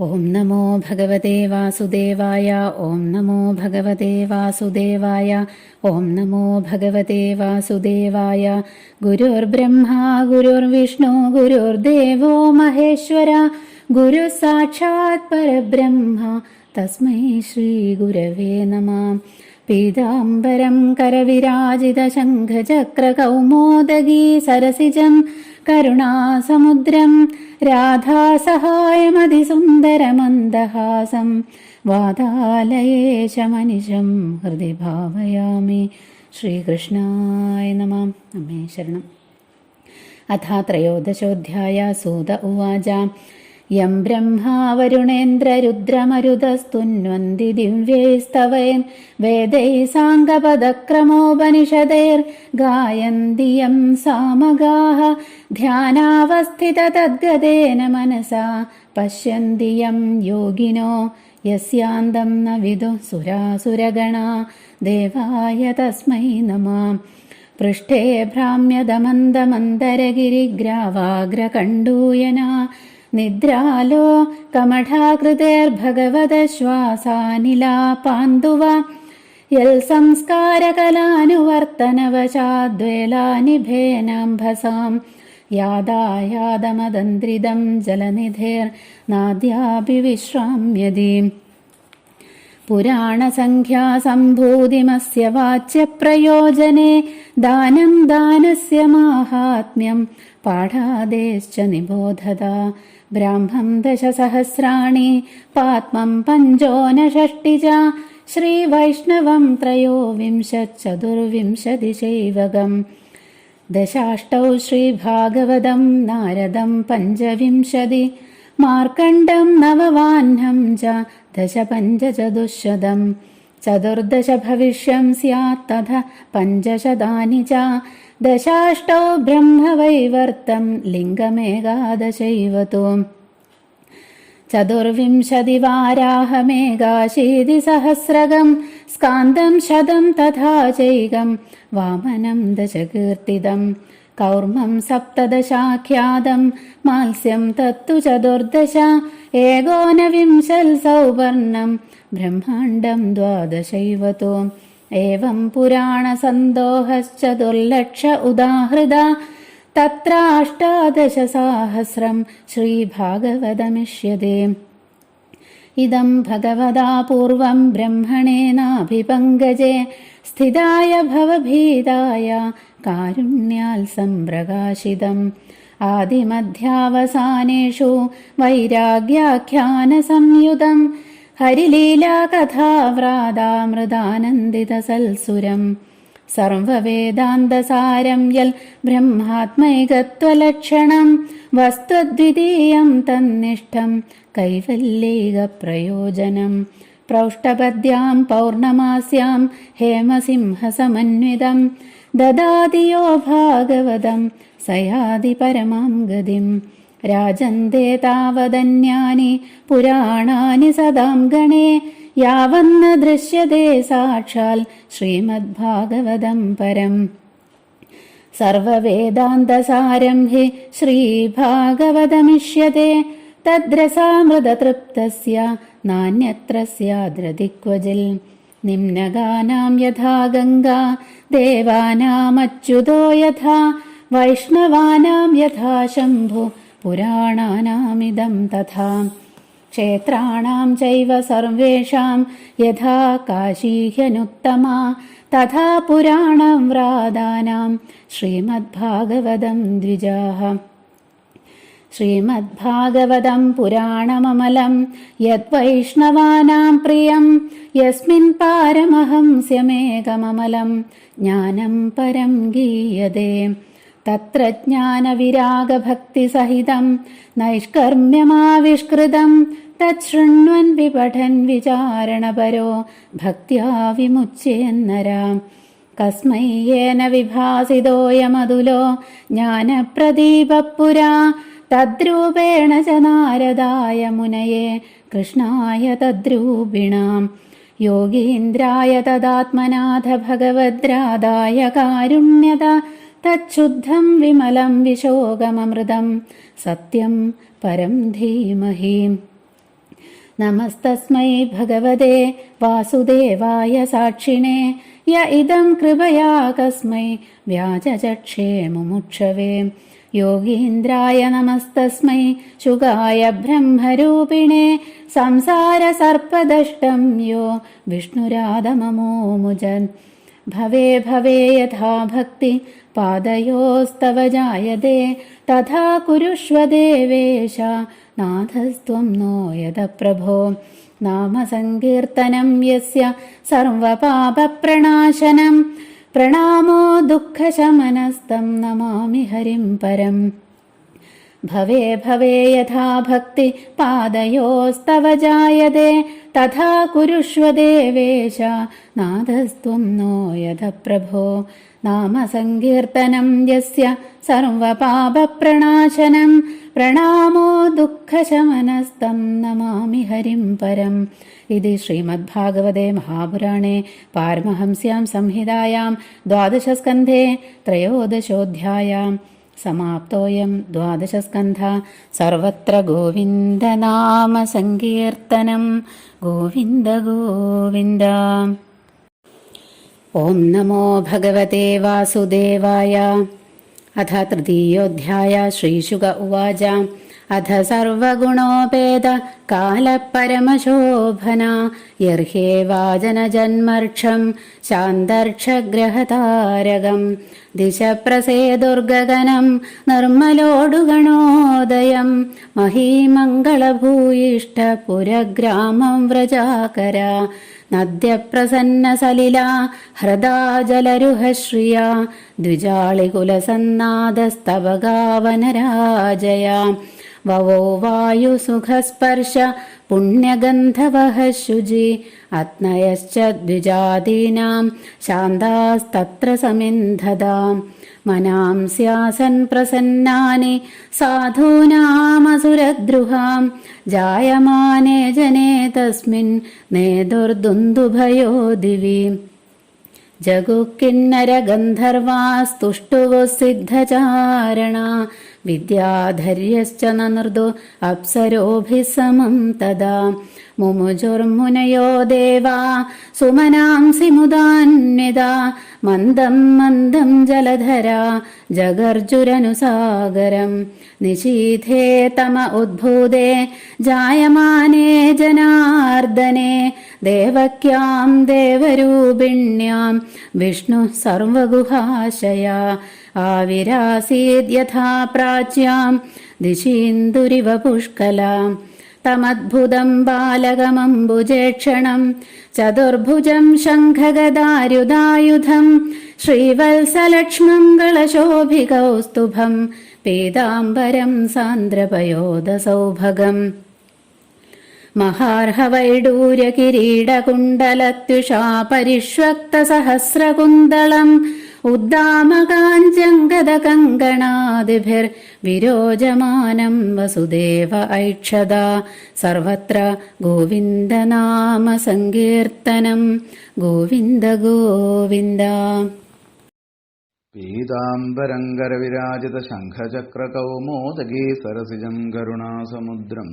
ഓം നമോ ഭഗവതേ വാസുദേവായ. ഓം നമോ ഭഗവതേ വാസുദേവായ. ഓം നമോ ഭഗവതേ വാസുദേവായ. ഗുരുർബ്രഹ്മ ഗുരുർവിഷ്ണു ഗുരുർദേവോ മഹേശ്വര. ഗുരു സാക്ഷാത് പരബ്രഹ്മ തസ്മൈ ശ്രീ ഗുരവേ നമഃ. പീതാംബരം കരവിരാജിത ശംഖചക്രകൗമോദഗീ സരസിജം കരുണാസമുദ്രം രാധാസഹായമതിസുന്ദരമന്ദഹാസം വാതാലയേശമനിശം ഹൃദി ഭാവയാമി. ശ്രീകൃഷ്ണായ നമഃ. അമ്മേ ശരണം. അഥ ത്രയോദശോऽധ്യായ. സൂത ഉവാച. യം ബ്രഹ്മാ വരുണേന്ദ്രരുദ്രമരുതസ്തുന്വന്തി ദിവ്യൈസ്തവൈർ വേദൈ സാംഗപദക്രമോപനിഷदैर्गायन्ति യം സാമഗാഃ ധ്യാനാവസ്ഥിതതദ്ഗതേന മനസാ പശ്യन्ति യം യോഗിനോ യസ്യാന്തം ന വിദുഃ സുരാസുരഗണാ ദേവായ തസ്മൈ നമഃ. പൃഷ്ഠേ ഭ്രാമ്യതമന്ദമന്ദരഗിരിഗ്രാവാഗ്രകണ്ഡൂയനാ നിദ്രാലോ കമഠാകൃതേർഭഗവതശ്വാസാനിലാപാന്തുവ യൽ സംസ്കാരകലാനുവർത്തനവശാദ്വേലാനിഭേനാംഭസാം യാദായാദമദന്ത്രിദം ജലനിധേർനാദ്യാഭിവിശ്രാമ്യതി. പുരാണസംഖ്യാസംഭൂതിമസ്യ വാച്യപ്രയോജനെ ദാനം ദാനസ്യ മാഹാത്മ്യം പാഠാദേശ്ച നിബോധത. ബ്രാഹ്മം ദശസഹസ്രാണി പാത്മം പഞ്ചോനഷഷ്ടി ച ശ്രീവൈഷ്ണവം ത്രയോവിംശച്ചതുർവിംശതിശൈവകം. ദശാഷ്ടൗ ശ്രീഭാഗവതം നാരദം പഞ്ചവിംശതി മാർക്കണ്ഡം നവവാഹ്നം ച ദശപഞ്ചചതുശ്ശതം. ചതുർദശ ഭവിഷ്യം സ്യാत् തഥ പഞ്ചശതാനി ച ദശാഷ്ടൗ ബ്രഹ്മവൈവർത്തം ലിംഗമേകാദശൈവതു. ചതുർവിംശതി വാരാഹമേകാശീതിസഹസ്രകം സ്കാന്ദം ശതം തഥാ ചൈകം വാമനം ദശകീർത്തിതം. കൗർമ്മം സപ്തദശാഖ്യാതം മാത്സ്യം തത്തു ചതുർദശ ഏകോനവിംശൽ സൗവർണം ബ്രഹ്മാണ്ഡം ദ്വാദശൈവതു. ഏവം പുരാണസന്തോഹശ്ചതുർലക്ഷ ഉദാഹൃത തത്ര അഷ്ടാദശസാഹസ്രം ശ്രീഭാഗവതമിഷ്യതേ. ഇദം ഭഗവതാ പൂർവം ബ്രഹ്മണേനാഭിപങ്കജേ സ്ഥിതായ ഭവഭീതായ കാരുണ്യാൽ സംപ്രകാശിതം. ആദിമധ്യാവസാനേഷു വൈരാഗ്യാഖ്യാനസംയുതം ഹരിലീലാകഥാവ്രാതാമൃതാനന്ദിതസൽസുരം. സർവവേദാന്തസാരം യൽ ബ്രഹ്മാത്മൈകത്വലക്ഷണം വസ്തുദ്വിതീയം തന്നിഷ്ഠം കൈവല്യൈകപ്രയോജനം. പ്രൗഷ്ടപദ്യാം പൗർണമാസ്യാം ഹേമസിംഹസമന്വിതം ദദാതി യോ ഭാഗവതം സയാതി പരമാം ഗതിം. രാജന്തേ താവദന്യാനി പുരാണാനി സദാം ഗണേ യാവന്ന ദൃശ്യതേ സാക്ഷാൽ ശ്രീമദ്ഭാഗവതം പരം. സർവവേദാന്തസാരം ഹി ശ്രീഭാഗവതമിഷ്യതേ തദ്രസാമൃതതൃപ്തസ്യ നാന്യത്ര സ്യാദ്രതിക്വചിൽ. നിമ്നഗാനാം യഥാ ഗംഗാ ദേവാനാമച്യുതോ യഥാ വൈഷ്ണവാനാം യഥാ ശംഭു പുരാണാനാമിദം തഥാ. ക്ഷേത്രാണാം ചൈവ സർവേഷാം യഥാ കാശീഹ്യനുത്തമാ തഥാ പുരാണം വ്രാതാനാം ശ്രീമദ്ഭാഗവതം ദ്വിജാഃ. ശ്രീമദ്ഭാഗവതം പുരാണമമലം യദ്വൈഷ്ണവാനാം പ്രിയം യസ്മിൻ പാരമഹംസ്യമേകമമലം ജ്ഞാനം പരം ഗീയതേ. തത്ര ജ്ഞാനവിരാഗഭക്തിസഹിതം നൈഷ്കർമ്മ്യമാവിഷ്കൃതം തച്ഛൃണ്വൻ വിപഠൻ വിചാരണപരോ ഭക്ത്യാ വിമുച്യേന്നരാ. കസ്മൈ യേന വിഭാസിതോയമതുലോ ജ്ഞാനപ്രദീപപുരാ തദ്രൂപേണ ച നാരദായ മുനയേ കൃഷ്ണായ തദ്രൂപിണാം. യോഗീന്ദ്രായ തദാത്മനാഥ ഭഗവദ്രാധായ കാരുണ്യത തച്ഛുദ്ധം വിമലം വിശോകമമൃതം സത്യം പരം ധീമഹി. നമസ്തസ്മൈ ഭഗവതേ വാസുദേവായ സാക്ഷിണേ യ ഇദം കൃപയാ കസ്മൈ വ്യാജചക്ഷേ മുമുക്ഷവേ. യോഗീന്ദ്രായ നമസ്തസ്മൈ ശുകായ ബ്രഹ്മരൂപിണേ സംസാരസർപ്പദഷ്ടം യോ വിഷ്ണുരാധമമോമുജൻ. ഭവേ ഭവേ യഥാ ഭക്തി പാദയോസ്തവ ജായതേ തഥാ കുരുഷ്വ ദേവേശ നാഥസ്ത്വം നോ യദ പ്രഭോ. നാമസങ്കീർത്തനം യസ്യ സർവപാപപ്രണാശനം പ്രണാമോ ദുഃഖശമനസ്തം നമാമി ഹരിം പരം. ഭവേ ഭവേ യഥാ ഭക്തി പാദയോസ്തവ ജായതേ തഥാ കുരുഷ്വ ദേവേശ നാഥസ്ത്വം നോ യദ പ്രഭോ. നാമസങ്കീർത്തനം യസ്യ സർവപാപപ്രണാശനം പ്രണാമോ ദുഃഖശമനസ്തം നമാമി ഹരിം പരം. ഇതി ശ്രീമദ്ഭാഗവതേ മഹാപുരാണേ പാരമഹംസ്യാം സംഹിതായാം ദ്വാദശസ്കന്ധേ ത്രയോദശോऽധ്യായः. സമാപ്തോയം ദ്വാദശസ്കന്ധഃ. സർവത്ര ഗോവിന്ദനാമ സങ്കീർത്തനം. ഗോവിന്ദ ഗോവിന്ദ. ഓം നമോ ഭഗവതേ വാസുദേവായ. അഥ തൃതീയോऽധ്യായः. ശ്രീശുക ഉവാച. അഥ സർവഗുണോപേത കാലപരമശോഭന യർഹ്യേവാജനജന്മർക്ഷം ശാന്തർക്ഷഗ്രഹതാരകം ദിശപ്രസേദുർഗഗനം നിർമ്മലോടുഗണോദയം മഹീമംഗളഭൂയിഷ്ഠ പുരഗ്രാമം വ്രജാകര നദ്യപ്രസന്നസലിലാ ഹൃദാ ജലരുഹശ്രിയാ ദ്വിജാളികുലസന്നാദസ്തവഗാവനരാജയാ വവോ വായുസുഖസ്പർശ പുണ്യഗന്ധവഃ ശുചി അത്നയശ്ച ദ്വിജാദീനാം ശാന്താസ്തത്ര സമിന്ധതാം മനാംസ്യാസൻ പ്രസന്നാനി സാധൂനാമസുരദ്രുഹാം ജായമാനേ ജനേ തസ്മിൻ നേതുർദുന്ദുഭയോ ദിവി ജഗുക്കിന്നരഗന്ധർവാസ്തുഷ്ടുവു സിദ്ധചാരണ വിദ്യാധര്യശ്ച നനൃദു അപ്സരോഭിः സമം തദാ മുമുജുർമുനയോ ദേവാ സുമനാംസി മുദാന്വിതാ മന്ദം മന്ദം ജലധരാ ജഗർജുരനുസാഗരം നിശീഥേ തമ ഉദ്ഭൂതേ ജായമാനേ ജനാർദ്ദനേ ദേവക്യാം ദേവരൂപിണ്യാം വിഷ്ണു സർവഗുഹാശയാ ആവിരാസീദ്യഥാ പ്രാച്യാം ദിശീന്ദുരിവ പുഷ്കലാം തമദ്ഭുതം ബാലകമംബുജേക്ഷണം ചതുർഭുജം ശംഖഗദാരുധായുധം ശ്രീവത്സലക്ഷ്മംഗളശോഭികൗസ്തുഭം പീതാംബരം സാന്ദ്രപയോദസൗഭഗം മഹാർഹവൈഡൂര്യകിരീടകുണ്ടലത്യുഷാ പരിഷ്വക്തസഹസ്രകുന്തളം ഉദ്ദാമകാഞ്ചങ്കദകങ്കണാദിഭിർവിരോചമാനം വസുദേവ ഐക്ഷതാ സർവത്ര ഗോവിന്ദനാമ സങ്കീർത്തനം. ഗോവിന്ദ ഗോവിന്ദ. പീതാംബരങ്കരവിരാജിത ശംഖചക്രകൗമോദഗീ സരസിജം കരുണാസമുദ്രം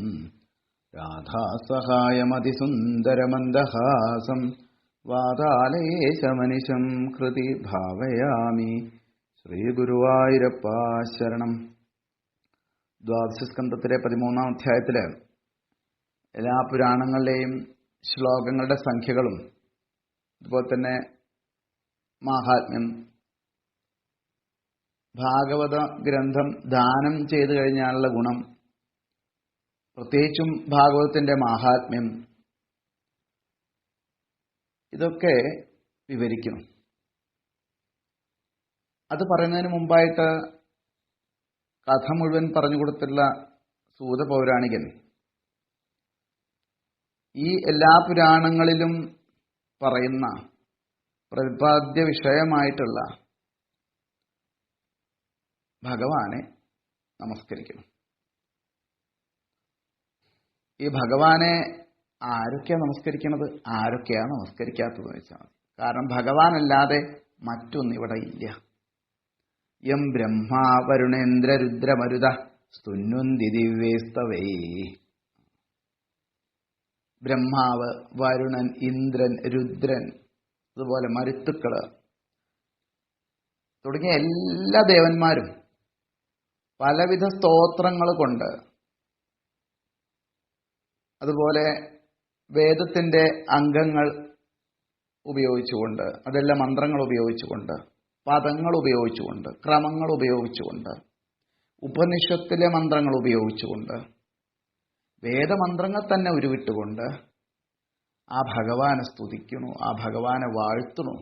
രാധാസഹായമതിസുന്ദരമന്ദഹാസം വാതാലയേശമനിശം കൃതി ഭാവയാമി. ശ്രീഗുരുവായൂരപ്പ ശരണം. ദ്വാദശസ്കന്ധത്തിലെ 13-ാം അധ്യായത്തില് എല്ലാ പുരാണങ്ങളിലെയും ശ്ലോകങ്ങളുടെ സംഖ്യകളും അതുപോലെ തന്നെ മാഹാത്മ്യം, ഭാഗവത ഗ്രന്ഥം ദാനം ചെയ്തു കഴിഞ്ഞാലുള്ള ഗുണം, പ്രത്യേകിച്ചും ഭാഗവതത്തിന്റെ മാഹാത്മ്യം, ഇതൊക്കെ വിവരിക്കണം. അത് പറയുന്നതിന് മുമ്പായിട്ട് കഥ മുഴുവൻ പറഞ്ഞുകൊടുത്തുള്ള സൂത പൗരാണികൻ ഈ എല്ലാ പുരാണങ്ങളിലും പറയുന്ന പ്രതിപാദ്യ വിഷയമായിട്ടുള്ള ഭഗവാനെ നമസ്കരിക്കണം. ഈ ഭഗവാനെ ആരൊക്കെയാണ് നമസ്കരിക്കുന്നത്, ആരൊക്കെയാണ് നമസ്കരിക്കാത്തതെന്ന് വെച്ചാൽ മതി. കാരണം ഭഗവാനല്ലാതെ മറ്റൊന്നിവിടെ ഇല്ല. യം ബ്രഹ്മാ വരുണേന്ദ്ര രുദ്രമരുത സ്തുന്വന്തി ദിവ്യേസ്തവേ. ബ്രഹ്മാവ്, വരുണൻ, ഇന്ദ്രൻ, രുദ്രൻ, അതുപോലെ മരുത്തുക്കള് തുടങ്ങിയ എല്ലാ ദേവന്മാരും പലവിധ സ്തോത്രങ്ങൾ കൊണ്ട്, അതുപോലെ വേദത്തിന്റെ അംഗങ്ങൾ ഉപയോഗിച്ചുകൊണ്ട്, അതെല്ലാം മന്ത്രങ്ങൾ ഉപയോഗിച്ചുകൊണ്ട്, പദങ്ങൾ ഉപയോഗിച്ചുകൊണ്ട്, ക്രമങ്ങൾ ഉപയോഗിച്ചുകൊണ്ട്, ഉപനിഷത്തിലെ മന്ത്രങ്ങൾ ഉപയോഗിച്ചുകൊണ്ട്, വേദമന്ത്രങ്ങൾ തന്നെ ഉരുവിട്ടുകൊണ്ട് ആ ഭഗവാനെ സ്തുതിക്കണു, ആ ഭഗവാനെ വാഴ്ത്തണു.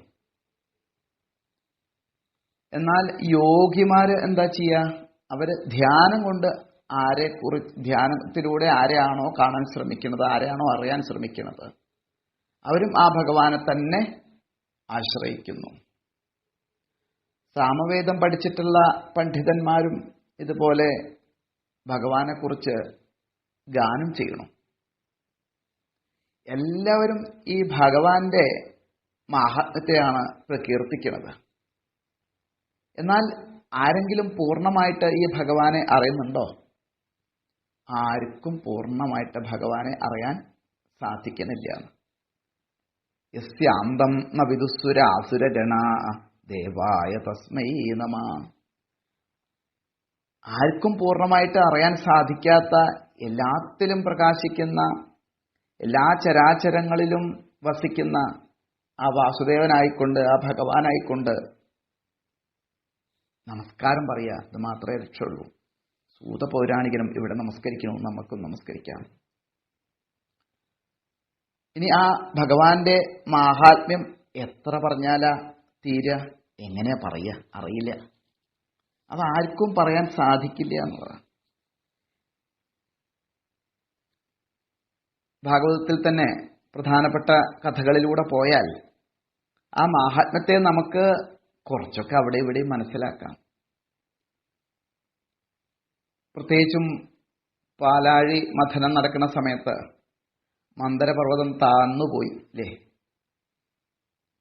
എന്നാൽ യോഗിമാര് എന്താ ചെയ്യുക? അവര് ധ്യാനം കൊണ്ട് ധ്യാനത്തിലൂടെ ആരെയാണോ കാണാൻ ശ്രമിക്കുന്നത്, ആരെയാണോ അറിയാൻ ശ്രമിക്കുന്നത്, അവരും ആ ഭഗവാനെ തന്നെ ആശ്രയിക്കുന്നു. സാമവേദം പഠിച്ചിട്ടുള്ള പണ്ഡിതന്മാരും ഇതുപോലെ ഭഗവാനെക്കുറിച്ച് ഗാനം ചെയ്യണം. എല്ലാവരും ഈ ഭഗവാന്റെ മാഹാത്മ്യത്തെയാണ് പ്രകീർത്തിക്കുന്നത്. എന്നാൽ ആരെങ്കിലും പൂർണ്ണമായിട്ട് ഈ ഭഗവാനെ അറിയുന്നുണ്ടോ? ആർക്കും പൂർണ്ണമായിട്ട് ഭഗവാനെ അറിയാൻ സാധിക്കുന്നില്ല. യസ്യാന്തം ന വിദുസുര അസുരഗണാ ദേവായ തസ്മൈ നമഃ. ആർക്കും പൂർണ്ണമായിട്ട് അറിയാൻ സാധിക്കാത്ത, എല്ലാത്തിലും പ്രകാശിക്കുന്ന, എല്ലാ ചരാചരങ്ങളിലും വസിക്കുന്ന ആ വാസുദേവനായിക്കൊണ്ട്, ആ ഭഗവാനായിക്കൊണ്ട് നമസ്കാരം പറയുക. ഇത് മാത്രമേ രക്ഷയുള്ളൂ. സൂത പൗരാണികനും ഇവിടെ നമസ്കരിക്കണം, നമുക്കും നമസ്കരിക്കാം. ഇനി ആ ഭഗവാന്റെ മാഹാത്മ്യം എത്ര പറഞ്ഞാലാ തീരുക? എങ്ങനെയാ പറയുക? അറിയില്ല. അതാർക്കും പറയാൻ സാധിക്കില്ല എന്നുള്ളതാണ്. ഭാഗവതത്തിൽ തന്നെ പ്രധാനപ്പെട്ട കഥകളിലൂടെ പോയാൽ ആ മാഹാത്മ്യത്തെ നമുക്ക് കുറച്ചൊക്കെ അവിടെ ഇവിടെ മനസ്സിലാക്കാം. പ്രത്യേകിച്ചും പാലാഴി മഥനം നടക്കുന്ന സമയത്ത് മന്ദരപർവ്വതം താന്നുപോയി അല്ലേ?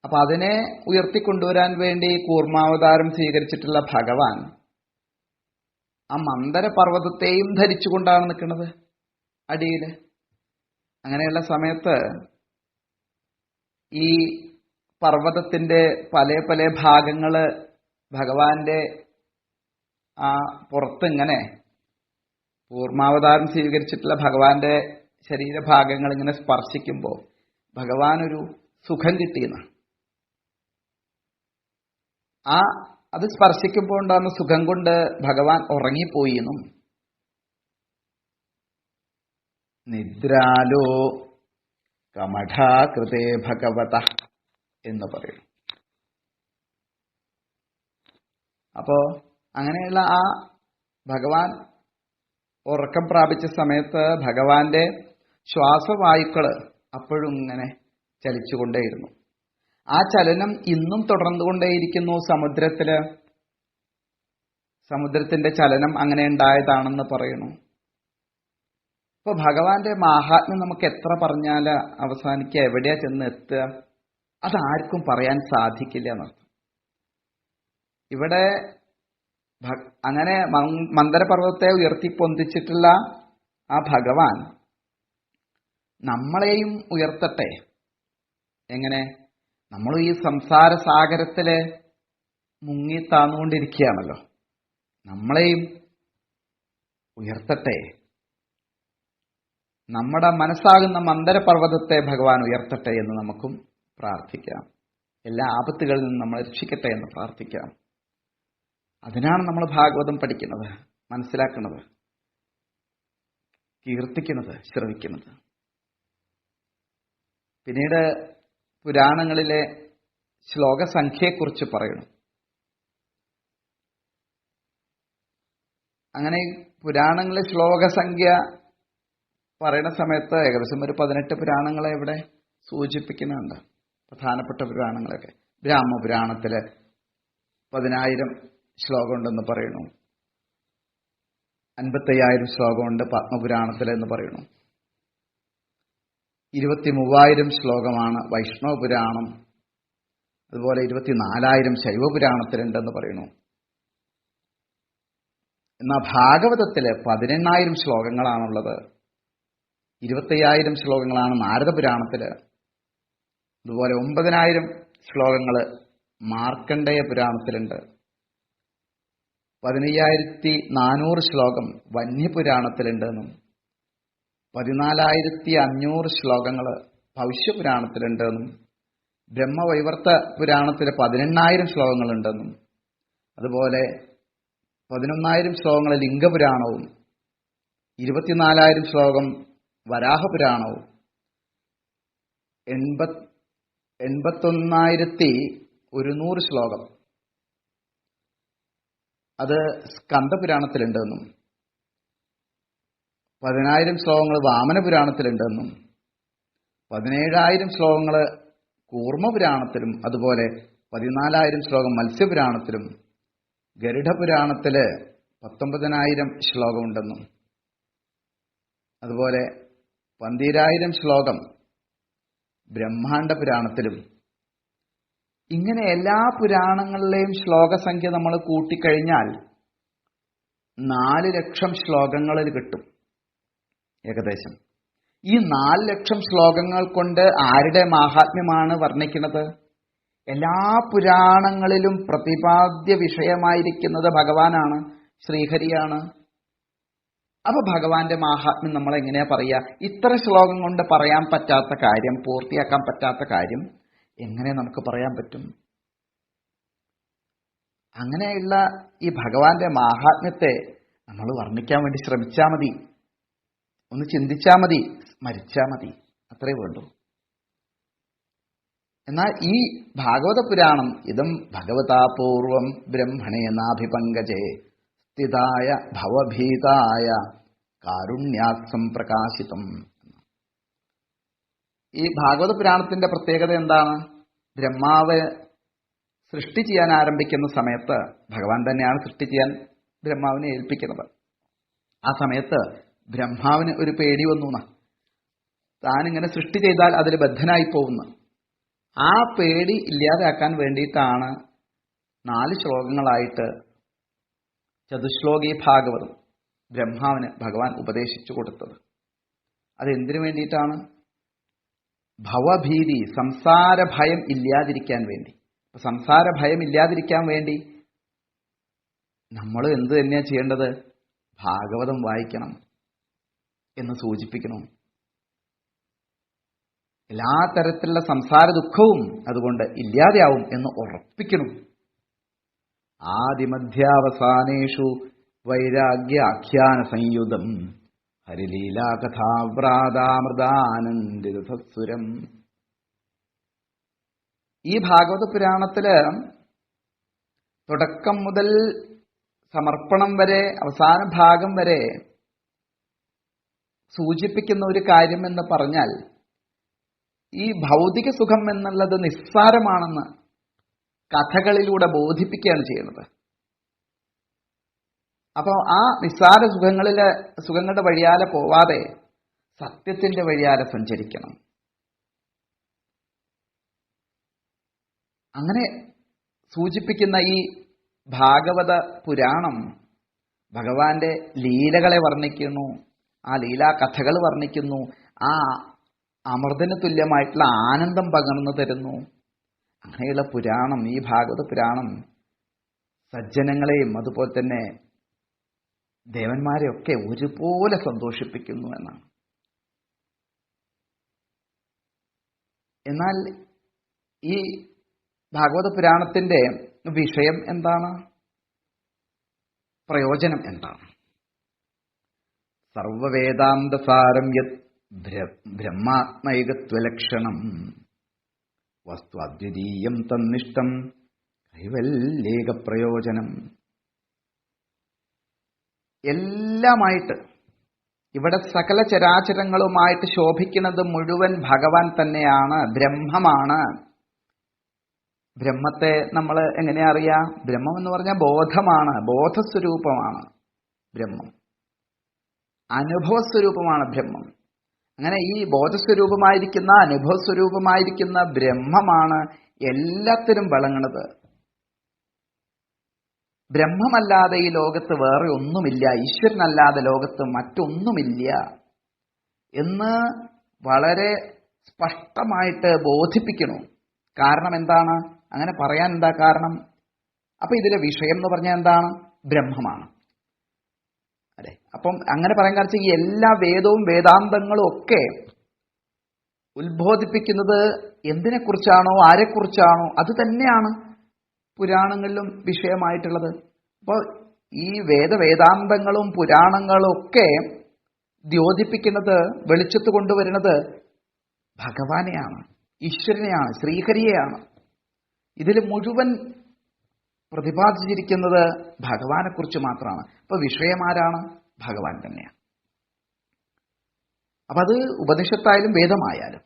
അപ്പൊ അതിനെ ഉയർത്തിക്കൊണ്ടുവരാൻ വേണ്ടി കൂർമാവതാരം സ്വീകരിച്ചിട്ടുള്ള ഭഗവാൻ ആ മന്ദരപർവ്വതത്തെയും ധരിച്ചുകൊണ്ടാണ് നിൽക്കുന്നത് അടിയില്. അങ്ങനെയുള്ള സമയത്ത് ഈ പർവ്വതത്തിന്റെ പല പല ഭാഗങ്ങള് ഭഗവാന്റെ ആ പുറത്തിങ്ങനെ, കൂർമാവതാരം സ്വീകരിച്ചിട്ടുള്ള ഭഗവാന്റെ ശരീരഭാഗങ്ങൾ ഇങ്ങനെ സ്പർശിക്കുമ്പോൾ ഭഗവാനൊരു സുഖം കിട്ടിയെന്ന്. അത് സ്പർശിക്കുമ്പോൾ ഉണ്ടാകുന്ന സുഖം കൊണ്ട് ഭഗവാൻ ഉറങ്ങിപ്പോയിന്നും. നിദ്രാലോ കമഠാകൃതേ ഭഗവത എന്ന് പറയും. അപ്പോ അങ്ങനെയുള്ള ആ ഭഗവാൻ ഉറക്കം പ്രാപിച്ച സമയത്ത് ഭഗവാന്റെ ശ്വാസവായുക്കള് അപ്പോഴും ഇങ്ങനെ ചലിച്ചുകൊണ്ടേയിരുന്നു. ആ ചലനം ഇന്നും തുടർന്നുകൊണ്ടേയിരിക്കുന്നു. സമുദ്രത്തിന്റെ ചലനം അങ്ങനെ ഉണ്ടായതാണെന്ന് പറയുന്നു. ഇപ്പൊ ഭഗവാന്റെ മാഹാത്മ്യം നമുക്ക് എത്ര പറഞ്ഞാൽ അവസാനിക്കുക, എവിടെയാ ചെന്ന് എത്തുക? അതാർക്കും പറയാൻ സാധിക്കില്ല എന്നർത്ഥം. ഇവിടെ അങ്ങനെ മന്ദരപർവ്വതത്തെ ഉയർത്തിപ്പൊന്തിച്ചിട്ടുള്ള ആ ഭഗവാൻ നമ്മളെയും ഉയർത്തട്ടെ. എങ്ങനെ? നമ്മൾ ഈ സംസാര സാഗരത്തില് മുങ്ങി താന്നുകൊണ്ടിരിക്കുകയാണല്ലോ. നമ്മളെയും ഉയർത്തട്ടെ. നമ്മുടെ മനസ്സാകുന്ന മന്ദരപർവ്വതത്തെ ഭഗവാൻ ഉയർത്തട്ടെ എന്ന് നമുക്കും പ്രാർത്ഥിക്കാം. എല്ലാ ആപത്തുകളിൽ നിന്നും നമ്മളെ രക്ഷിക്കട്ടെ എന്ന് പ്രാർത്ഥിക്കാം. അതിനാണ് നമ്മൾ ഭാഗവതം പഠിക്കുന്നത്, മനസ്സിലാക്കുന്നത്, കീർത്തിക്കുന്നത്, ശ്രവിക്കുന്നത്. പിന്നീട് പുരാണങ്ങളിലെ ശ്ലോകസംഖ്യയെക്കുറിച്ച് പറയണം. അങ്ങനെ പുരാണങ്ങളിലെ ശ്ലോകസംഖ്യ പറയുന്ന സമയത്ത് ഏകദേശം ഒരു 18 പുരാണങ്ങളെ ഇവിടെ സൂചിപ്പിക്കുന്നുണ്ട്. പ്രധാനപ്പെട്ട പുരാണങ്ങളൊക്കെ. ബ്രഹ്മപുരാണത്തില് 10,000 ശ്ലോകമുണ്ടെന്ന് പറയുന്നു. 55,000 ശ്ലോകമുണ്ട് പത്മപുരാണത്തിലെന്ന് പറയുന്നു. 23,000 ശ്ലോകമാണ് വൈഷ്ണവ പുരാണം. അതുപോലെ 24,000 ശൈവപുരാണത്തിലുണ്ടെന്ന് പറയുന്നു. എന്നാൽ ഭാഗവതത്തില് 18,000 ശ്ലോകങ്ങളാണുള്ളത്. 25,000 ശ്ലോകങ്ങളാണ് നാരദ പുരാണത്തില്. അതുപോലെ 9,000 ശ്ലോകങ്ങൾ മാർക്കണ്ഡേയ പുരാണത്തിലുണ്ട്. 15,400 ശ്ലോകം വന്യപുരാണത്തിലുണ്ടെന്നും 14,500 ശ്ലോകങ്ങൾ ഭവിഷ്യപുരാണത്തിലുണ്ടെന്നും ബ്രഹ്മവൈവർത്ത പുരാണത്തിൽ 18,000 ശ്ലോകങ്ങളുണ്ടെന്നും അതുപോലെ 11,000 ശ്ലോകങ്ങൾ ലിംഗപുരാണവും 24,000 ശ്ലോകം വരാഹപുരാണവും 81,100 ശ്ലോകം അത് സ്കന്ദപുരാണത്തിലുണ്ടെന്നും 10,000 ശ്ലോകങ്ങൾ വാമനപുരാണത്തിലുണ്ടെന്നും 17,000 ശ്ലോകങ്ങൾ കൂർമ്മപുരാണത്തിലും അതുപോലെ 14,000 ശ്ലോകം മത്സ്യപുരാണത്തിലും ഗരുഡപുരാണത്തില് 19,000 ശ്ലോകമുണ്ടെന്നും അതുപോലെ 12,000 ശ്ലോകം ബ്രഹ്മാണ്ഡ പുരാണത്തിലും. ഇങ്ങനെ എല്ലാ പുരാണങ്ങളിലെയും ശ്ലോകസംഖ്യ നമ്മൾ കൂട്ടിക്കഴിഞ്ഞാൽ 4 ലക്ഷം ശ്ലോകങ്ങളിൽ കിട്ടും ഏകദേശം. ഈ 4 ലക്ഷം ശ്ലോകങ്ങൾ കൊണ്ട് ആരുടെ മാഹാത്മ്യമാണ് വർണ്ണിക്കുന്നത്? എല്ലാ പുരാണങ്ങളിലും പ്രതിപാദ്യ വിഷയമായിരിക്കുന്നത് ഭഗവാനാണ്, ശ്രീഹരിയാണ്. അപ്പൊ ഭഗവാന്റെ മാഹാത്മ്യം നമ്മൾ എങ്ങനെയാ പറയുക? ഇത്ര ശ്ലോകം കൊണ്ട് പറയാൻ പറ്റാത്ത കാര്യം, പൂർത്തിയാക്കാൻ പറ്റാത്ത കാര്യം എങ്ങനെ നമുക്ക് പറയാൻ പറ്റും? അങ്ങനെയുള്ള ഈ ഭഗവാന്റെ മാഹാത്മ്യത്തെ നമ്മൾ വർണ്ണിക്കാൻ വേണ്ടി ശ്രമിച്ചാൽ മതി, ഒന്ന് ചിന്തിച്ചാൽ മതി, സ്മരിച്ചാൽ മതി, അത്രേ വേണ്ടൂ. എന്നാൽ ഈ ഭാഗവത പുരാണം ഇതം ഭഗവതാപൂർവം ബ്രഹ്മണേ നാഭിപങ്കജേ സ്ഥിതായ ഭവഭീതായ കാരുണ്യാസം പ്രകാശിതം. ഈ ഭാഗവത പുരാണത്തിന്റെ പ്രത്യേകത എന്താണ്? ബ്രഹ്മാവ് സൃഷ്ടി ചെയ്യാൻ ആരംഭിക്കുന്ന സമയത്ത് ഭഗവാൻ തന്നെയാണ് സൃഷ്ടി ചെയ്യാൻ ബ്രഹ്മാവിനെ ഏൽപ്പിക്കുന്നത്. ആ സമയത്ത് ബ്രഹ്മാവിന് ഒരു പേടി വന്നു. താനിങ്ങനെ സൃഷ്ടി ചെയ്താൽ അതിൽ ബദ്ധനായി പോകുന്നു. ആ പേടി ഇല്ലാതാക്കാൻ വേണ്ടിയിട്ടാണ് 4 ശ്ലോകങ്ങളായിട്ട് ചതുശ്ലോകി ഭാഗവതം ബ്രഹ്മാവിന് ഭഗവാൻ ഉപദേശിച്ചു കൊടുത്തത്. അതെന്തിനു വേണ്ടിയിട്ടാണ്? ഭവഭീതി, സംസാര ഭയം ഇല്ലാതിരിക്കാൻ വേണ്ടി. സംസാര ഭയം ഇല്ലാതിരിക്കാൻ വേണ്ടി നമ്മൾ എന്ത് തന്നെയാണ് ചെയ്യേണ്ടത്? ഭാഗവതം വായിക്കണം എന്ന് സൂചിപ്പിക്കണം. എല്ലാ തരത്തിലുള്ള സംസാര ദുഃഖവും അതുകൊണ്ട് ഇല്ലാതെയാവും എന്ന് ഉറപ്പിക്കണം. ആദിമധ്യാവസാനേഷു വൈരാഗ്യാഖ്യാന സംയുതം ഹരിലീലാകഥാവ്രാതാമൃതാനന്ദിതസുരം. ഈ ഭാഗവത പുരാണത്തില് തുടക്കം മുതൽ സമർപ്പണം വരെ അവസാന ഭാഗം വരെ സൂചിപ്പിക്കുന്ന ഒരു കാര്യം എന്ന് പറഞ്ഞാൽ ഈ ഭൗതിക സുഖം എന്നുള്ളത് നിസ്സാരമാണെന്ന് കഥകളിലൂടെ ബോധിപ്പിക്കുകയാണ് ചെയ്യുന്നത്. അപ്പോൾ ആ നിസ്സാര സുഖങ്ങളുടെ വഴിയാലെ പോവാതെ സത്യത്തിന്റെ വഴിയാലെ സഞ്ചരിക്കണം. അങ്ങനെ സൂചിപ്പിക്കുന്ന ഈ ഭാഗവത പുരാണം ഭഗവാന്റെ ലീലകളെ വർണ്ണിക്കുന്നു, ആ ലീലാ കഥകൾ വർണ്ണിക്കുന്നു, ആ അമൃതന് തുല്യമായിട്ടുള്ള ആനന്ദം പകർന്നു തരുന്നു. അങ്ങനെയുള്ള പുരാണം, ഈ ഭാഗവത പുരാണം സജ്ജനങ്ങളെയും അതുപോലെ തന്നെ ദേവന്മാരെയൊക്കെ ഒരുപോലെ സന്തോഷിപ്പിക്കുന്നു എന്നാണ്. എന്നാൽ ഈ ഭാഗവത പുരാണത്തിന്റെ വിഷയം എന്താണ്? പ്രയോജനം എന്താണ്? സർവവേദാന്തസാരം യത് ബ്രഹ്മാത്മൈകത്വലക്ഷണം വസ്തു അദ്വിതീയം തന്നിഷ്ടം കൈവല്യേക പ്രയോജനം. എല്ലാമായിട്ട് ഇവിടെ സകല ചരാചരങ്ങളുമായിട്ട് ശോഭിക്കുന്നത് മുഴുവൻ ഭഗവാൻ തന്നെയാണ്, ബ്രഹ്മമാണ്. ബ്രഹ്മത്തെ നമ്മൾ എങ്ങനെയാ അറിയാ? ബ്രഹ്മം എന്ന് പറഞ്ഞാൽ ബോധമാണ്, ബോധസ്വരൂപമാണ് ബ്രഹ്മം, അനുഭവസ്വരൂപമാണ് ബ്രഹ്മം. അങ്ങനെ ഈ ബോധസ്വരൂപമായിരിക്കുന്ന അനുഭവസ്വരൂപമായിരിക്കുന്ന ബ്രഹ്മമാണ് എല്ലാത്തിനും വിളങ്ങുന്നത്. ബ്രഹ്മമല്ലാതെ ഈ ലോകത്ത് വേറെ ഒന്നുമില്ല, ഈശ്വരനല്ലാതെ ലോകത്ത് മറ്റൊന്നുമില്ല എന്ന് വളരെ സ്പഷ്ടമായിട്ട് ബോധിപ്പിക്കണു. കാരണം എന്താണ്? അങ്ങനെ പറയാൻ എന്താ കാരണം? അപ്പൊ ഇതിലെ വിഷയം എന്ന് പറഞ്ഞാൽ എന്താണ്? ബ്രഹ്മമാണ്. അല്ലെ? അപ്പം അങ്ങനെ പറയാൻ കാരണം ഈ എല്ലാ വേദവും വേദാന്തങ്ങളും ഒക്കെ ഉത്ബോധിപ്പിക്കുന്നത് എന്തിനെക്കുറിച്ചാണോ ആരെക്കുറിച്ചാണോ അത് തന്നെയാണ് പുരാണങ്ങളിലും വിഷയമായിട്ടുള്ളത്. അപ്പോൾ ഈ വേദാന്തങ്ങളും പുരാണങ്ങളും ഒക്കെ ദ്യോതിപ്പിക്കുന്നത്, വെളിച്ചത്ത് കൊണ്ടുവരുന്നത് ഭഗവാനെയാണ്, ഈശ്വരനെയാണ്, ശ്രീഹരിയെയാണ്. ഇതിൽ മുഴുവൻ പ്രതിപാദിച്ചിരിക്കുന്നത് ഭഗവാനെക്കുറിച്ച് മാത്രമാണ്. അപ്പൊ വിഷയമാരാണ്? ഭഗവാൻ തന്നെയാണ്. അപ്പൊ അത് ഉപനിഷത്തായാലും വേദമായാലും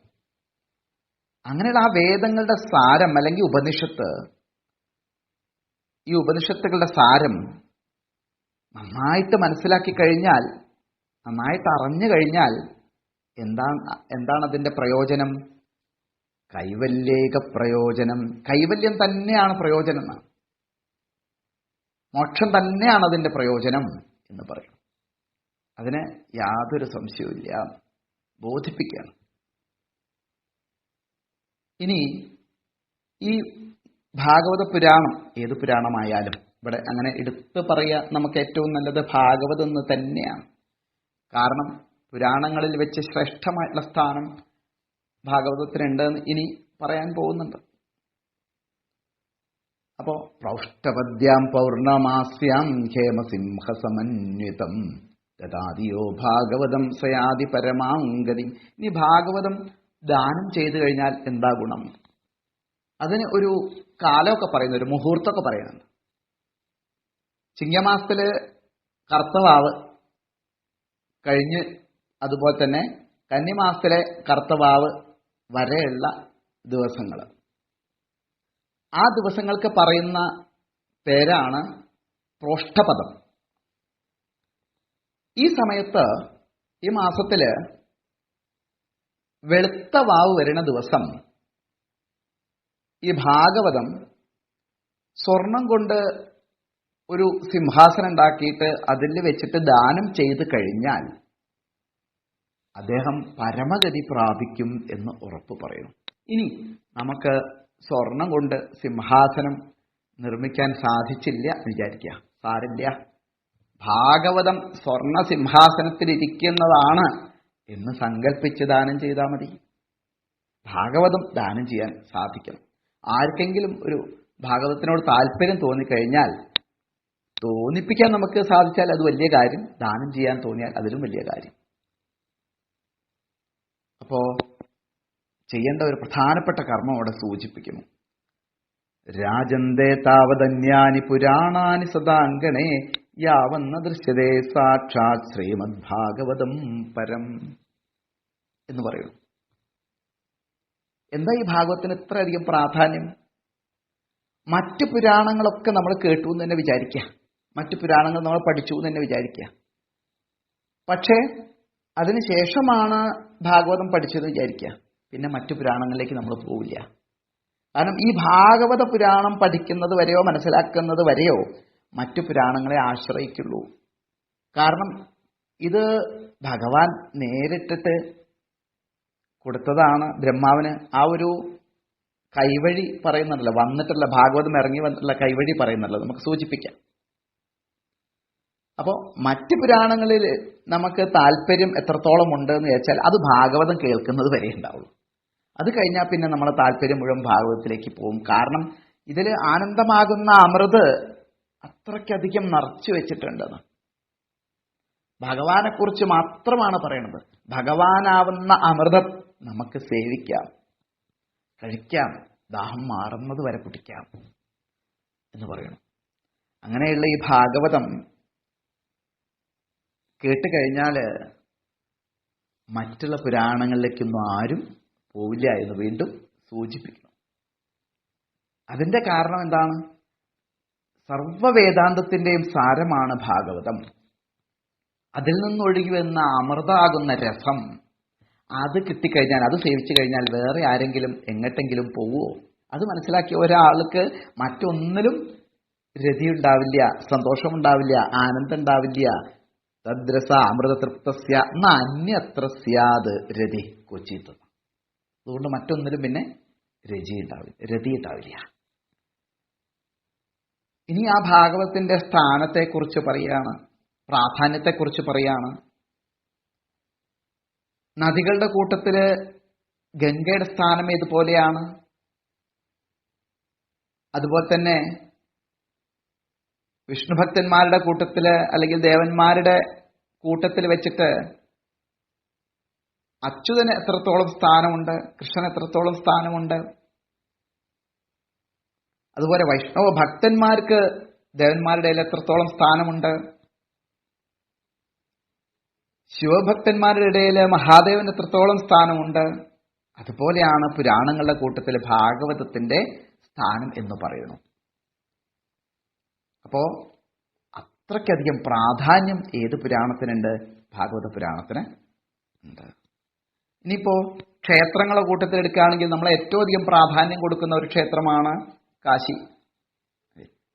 അങ്ങനെയുള്ള ആ വേദങ്ങളുടെ സാരം അല്ലെങ്കിൽ ഉപനിഷത്ത്, ഈ ഉപനിഷത്തുകളുടെ സാരം നന്നായിട്ട് മനസ്സിലാക്കി കഴിഞ്ഞാൽ, നന്നായിട്ട് അറിഞ്ഞു കഴിഞ്ഞാൽ എന്താണ് അതിന്റെ പ്രയോജനം? കൈവല്യേക പ്രയോജനം. കൈവല്യം തന്നെയാണ് പ്രയോജനം എന്നാണ്. മോക്ഷം തന്നെയാണ് അതിന്റെ പ്രയോജനം എന്ന് പറയും. അതിന് യാതൊരു സംശയവുമില്ല. ബോധിപ്പിക്കുകയാണ്. ഇനി ഈ ഭാഗവത പുരാണം, ഏത് പുരാണമായാലും ഇവിടെ അങ്ങനെ എടുത്തു പറയുക നമുക്ക് ഏറ്റവും നല്ലത് ഭാഗവതം എന്ന് തന്നെയാണ്. കാരണം പുരാണങ്ങളിൽ വെച്ച് ശ്രേഷ്ഠമായിട്ടുള്ള സ്ഥാനം ഭാഗവതത്തിനുണ്ട് എന്ന് ഇനി പറയാൻ പോകുന്നുണ്ട്. അപ്പോ പ്രൗഷ്ടപദ്യാം പൗർണമാസ്യാം ഹേമസിംഹസമന്വിതം ദദാതിയോ ഭാഗവതം സയാതി പരമാംഗതി. ഇനി ഭാഗവതം ദാനം ചെയ്തു കഴിഞ്ഞാൽ എന്താ ഗുണം? അതിന് ഒരു കാലമൊക്കെ പറയുന്നു, ഒരു മുഹൂർത്തമൊക്കെ പറയുന്നുണ്ട്. ചിങ്ങമാസത്തില് കർത്തവാവ് കഴിഞ്ഞ്, അതുപോലെ തന്നെ കന്നിമാസത്തിലെ കർത്തവാവ് വരെയുള്ള ദിവസങ്ങൾ, ആ ദിവസങ്ങൾക്ക് പറയുന്ന പേരാണ് പ്രോഷ്ഠപദം. ഈ സമയത്ത്, ഈ മാസത്തില് വെളുത്ത വാവ് വരുന്ന ദിവസം ഈ ഭാഗവതം സ്വർണം കൊണ്ട് ഒരു സിംഹാസനം ഉണ്ടാക്കിയിട്ട് അതിൽ വെച്ചിട്ട് ദാനം ചെയ്ത് കഴിഞ്ഞാൽ അദ്ദേഹം പരമഗതി പ്രാപിക്കും എന്ന് ഉറപ്പ് പറയുന്നു. ഇനി നമുക്ക് സ്വർണം കൊണ്ട് സിംഹാസനം നിർമ്മിക്കാൻ സാധിച്ചില്ല വിചാരിക്കുക, സാരില്ല. ഭാഗവതം സ്വർണ സിംഹാസനത്തിലിരിക്കുന്നതാണ് എന്ന് സങ്കല്പിച്ച് ദാനം ചെയ്താൽ മതി. ഭാഗവതം ദാനം ചെയ്യാൻ സാധിക്കണം. ആർക്കെങ്കിലും ഒരു ഭാഗവതത്തിനോട് താല്പര്യം തോന്നിക്കഴിഞ്ഞാൽ, തോന്നിപ്പിക്കാൻ നമുക്ക് സാധിച്ചാൽ അത് വലിയ കാര്യം, ദാനം ചെയ്യാൻ തോന്നിയാൽ അതിലും വലിയ കാര്യം. അപ്പോ ചെയ്യേണ്ട ഒരു പ്രധാനപ്പെട്ട കർമ്മം അവിടെ സൂചിപ്പിക്കുന്നു. രാജന്തേ താവതന്യാനി പുരാണാനി സദാംഗണേ യാവന്ന ദൃശ്യതേ സാക്ഷാത് ശ്രീമദ് ഭാഗവതം പരം എന്ന് പറയുന്നു. എന്താ ഈ ഭാഗവത്തിന് ഇത്രയധികം പ്രാധാന്യം? മറ്റു പുരാണങ്ങളൊക്കെ നമ്മൾ കേട്ടു എന്ന് തന്നെ വിചാരിക്കുക, മറ്റു പുരാണങ്ങൾ നമ്മൾ പഠിച്ചു എന്ന് തന്നെ വിചാരിക്കുക. പക്ഷേ അതിനുശേഷമാണ് ഭാഗവതം പഠിച്ചതെന്ന് വിചാരിക്കുക, പിന്നെ മറ്റു പുരാണങ്ങളിലേക്ക് നമ്മൾ പോവില്ല. കാരണം ഈ ഭാഗവത പുരാണം പഠിക്കുന്നത് വരെയോ മനസ്സിലാക്കുന്നത് വരെയോ മറ്റു പുരാണങ്ങളെ ആശ്രയിക്കുള്ളൂ. കാരണം ഇത് ഭഗവാൻ നേരിട്ടിട്ട് കൊടുത്തതാണ് ബ്രഹ്മാവിന്. ആ ഒരു കൈവഴി പറയുന്നുണ്ടല്ലോ, വന്നിട്ടുള്ള ഭാഗവതം ഇറങ്ങി വന്നിട്ടുള്ള കൈവഴി പറയുന്നുണ്ടല്ലോ, നമുക്ക് സൂചിപ്പിക്കാം. അപ്പോൾ മറ്റ് പുരാണങ്ങളിൽ നമുക്ക് താല്പര്യം എത്രത്തോളം ഉണ്ട് എന്ന് വെച്ചാൽ അത് ഭാഗവതം കേൾക്കുന്നത് വരെ ഉണ്ടാവുള്ളൂ. അത് കഴിഞ്ഞാൽ പിന്നെ നമ്മളെ താല്പര്യം മുഴുവൻ ഭാഗവതത്തിലേക്ക് പോകും. കാരണം ഇതിൽ ആനന്ദമാകുന്ന അമൃത് അത്രയ്ക്കധികം നിറച്ചു വെച്ചിട്ടുണ്ടെന്ന്. ഭഗവാനെക്കുറിച്ച് മാത്രമാണ് പറയണത്. ഭഗവാനാവുന്ന അമൃതം നമുക്ക് സേവിക്കാം, കഴിക്കാം, ദാഹം മാറുന്നത് വരെ കുടിക്കാം എന്ന് പറയണം. അങ്ങനെയുള്ള ഈ ഭാഗവതം കേട്ടുകഴിഞ്ഞാൽ മറ്റുള്ള പുരാണങ്ങളിലേക്കൊന്നും ആരും പോവില്ല എന്ന് വീണ്ടും സൂചിപ്പിക്കണം. അതിന്റെ കാരണം എന്താണ്? സർവവേദാന്തത്തിന്റെയും സാരമാണ് ഭാഗവതം. അതിൽ നിന്നൊഴുകി വന്ന അമൃതാകുന്ന രസം, അത് കിട്ടിക്കഴിഞ്ഞാൽ, അത് സേവിച്ചു കഴിഞ്ഞാൽ വേറെ ആരെങ്കിലും എങ്ങോട്ടെങ്കിലും പോവുമോ? അത് മനസ്സിലാക്കിയ ഒരാൾക്ക് മറ്റൊന്നിലും രതിയുണ്ടാവില്ല, സന്തോഷമുണ്ടാവില്ല, ആനന്ദം ഉണ്ടാവില്ല, തദ്രസ അമൃതതൃപ്തസ്യ ന അന്യത്ര സ്യാത് രതി ക്വചിത്. അതുകൊണ്ട് മറ്റൊന്നിലും പിന്നെ രതി ഉണ്ടാവില്ല. ഇനി ആ ഭാഗവത്തിന്റെ സ്ഥാനത്തെക്കുറിച്ച് പറയാണ്, പ്രാധാന്യത്തെക്കുറിച്ച് പറയാണ്. നദികളുടെ കൂട്ടത്തില് ഗംഗയുടെ സ്ഥാനം ഏതുപോലെയാണ്, അതുപോലെ തന്നെ വിഷ്ണുഭക്തന്മാരുടെ കൂട്ടത്തില് അല്ലെങ്കിൽ ദേവന്മാരുടെ കൂട്ടത്തിൽ വെച്ചിട്ട് അച്യുതന് എത്രത്തോളം സ്ഥാനമുണ്ട്, കൃഷ്ണൻ എത്രത്തോളം സ്ഥാനമുണ്ട്, അതുപോലെ വൈഷ്ണവ ഭക്തന്മാർക്ക് ദേവന്മാരുടെ ഇടയിൽ എത്രത്തോളം സ്ഥാനമുണ്ട്, ശിവഭക്തന്മാരുടെ ഇടയിൽ മഹാദേവന് എത്രത്തോളം സ്ഥാനമുണ്ട്, അതുപോലെയാണ് പുരാണങ്ങളുടെ കൂട്ടത്തിൽ ഭാഗവതത്തിന്റെ സ്ഥാനം എന്ന് പറയുന്നു. അപ്പോ അത്രയ്ക്കധികം പ്രാധാന്യം ഏത് പുരാണത്തിനുണ്ട്? ഭാഗവത പുരാണത്തിന് ഉണ്ട്. ഇനിയിപ്പോ ക്ഷേത്രങ്ങളെ കൂട്ടത്തിൽ എടുക്കുകയാണെങ്കിൽ നമ്മൾ ഏറ്റവും അധികം പ്രാധാന്യം കൊടുക്കുന്ന ഒരു ക്ഷേത്രമാണ് കാശി.